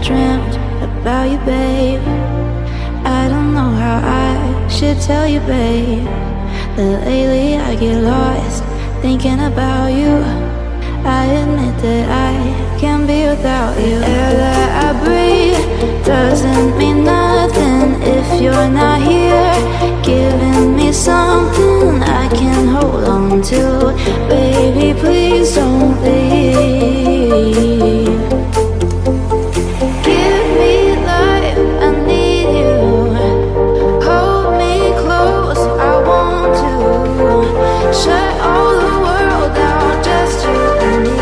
dreamt about you, babe. I don't know how I should tell you, babe, that lately I get lost thinking about you. I admit that I can't be without you. The air that I breathe doesn't mean nothing if you're not here, giving me something I can hold on to. Baby, please don't leave. Give me life, I need you. Hold me close, I want to. Shut all the world down, just you and me.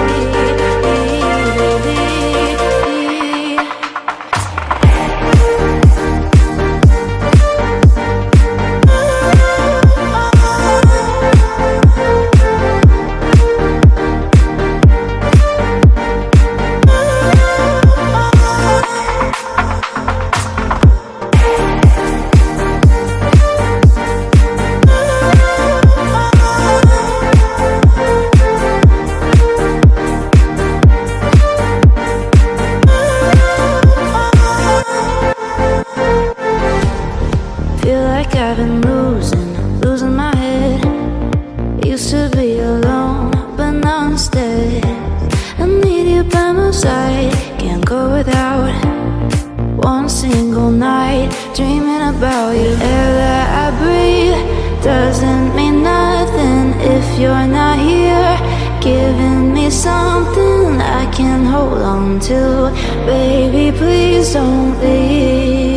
I've been losing my head. Used to be alone, but now instead I need you by my side. Can't go without one single night dreaming about you. Air that I breathe doesn't mean nothing if you're not here, giving me something I can hold on to. Baby, please don't leave.